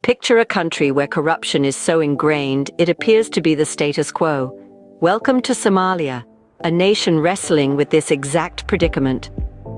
Picture a country where corruption is so ingrained it appears to be the status quo. Welcome to Somalia, a nation wrestling with this exact predicament.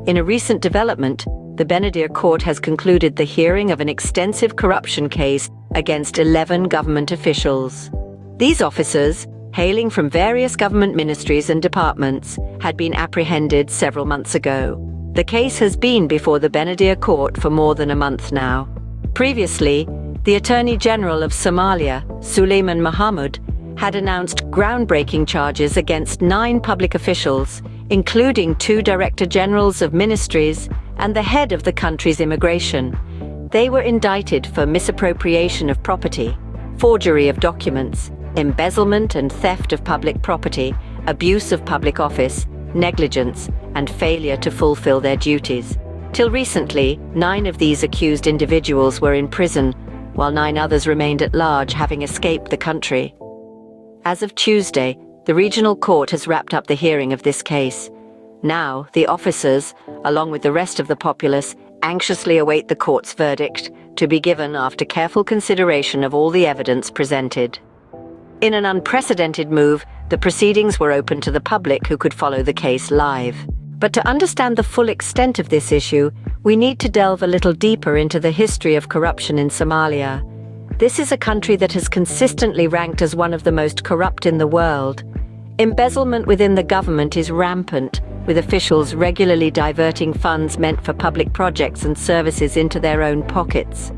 In a recent development, the Benadir court has concluded the hearing of an extensive corruption case against 11 government officials. These officers, hailing from various government ministries and departments, had been apprehended several months ago. The case has been before the Benadir court for more than a month now. Previously, the Attorney General of Somalia, Suleiman Mohammed, had announced groundbreaking charges against 9 public officials, including 2 Director Generals of ministries and the head of the country's immigration. They were indicted for misappropriation of property, forgery of documents, embezzlement and theft of public property, abuse of public office, negligence, and failure to fulfill their duties. Till recently, 9 of these accused individuals were in prison, while 9 others remained at large, having escaped the country. As of Tuesday, the regional court has wrapped up the hearing of this case. Now, the officers, along with the rest of the populace, anxiously await the court's verdict, to be given after careful consideration of all the evidence presented. In an unprecedented move, the proceedings were open to the public who could follow the case live. But to understand the full extent of this issue, we need to delve a little deeper into the history of corruption in Somalia. This is a country that has consistently ranked as one of the most corrupt in the world. Embezzlement within the government is rampant, with officials regularly diverting funds meant for public projects and services into their own pockets.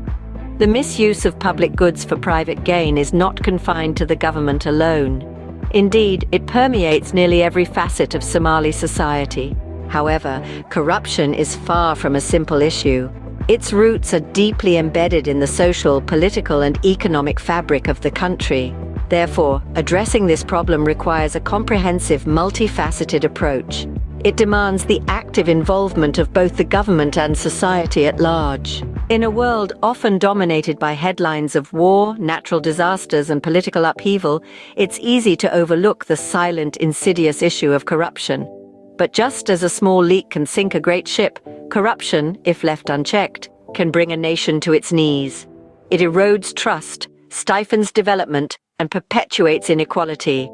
The misuse of public goods for private gain is not confined to the government alone. Indeed, it permeates nearly every facet of Somali society. However, corruption is far from a simple issue. Its roots are deeply embedded in the social, political, and economic fabric of the country. Therefore, addressing this problem requires a comprehensive, multifaceted approach. It demands the active involvement of both the government and society at large. In a world often dominated by headlines of war, natural disasters, and political upheaval, it's easy to overlook the silent, insidious issue of corruption. But just as a small leak can sink a great ship, corruption, if left unchecked, can bring a nation to its knees. It erodes trust, stifles development, and perpetuates inequality.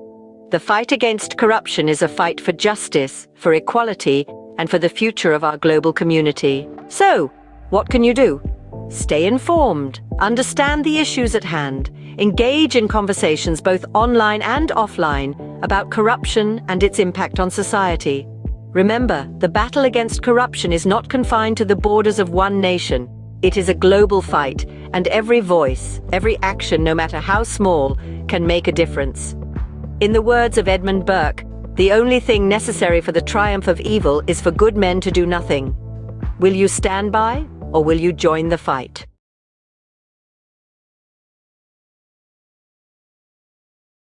The fight against corruption is a fight for justice, for equality, and for the future of our global community. So, what can you do? Stay informed, understand the issues at hand, engage in conversations both online and offline about corruption and its impact on society. Remember, the battle against corruption is not confined to the borders of one nation. It is a global fight, and every voice, every action, no matter how small, can make a difference. In the words of Edmund Burke, the only thing necessary for the triumph of evil is for good men to do nothing. Will you stand by, or will you join the fight?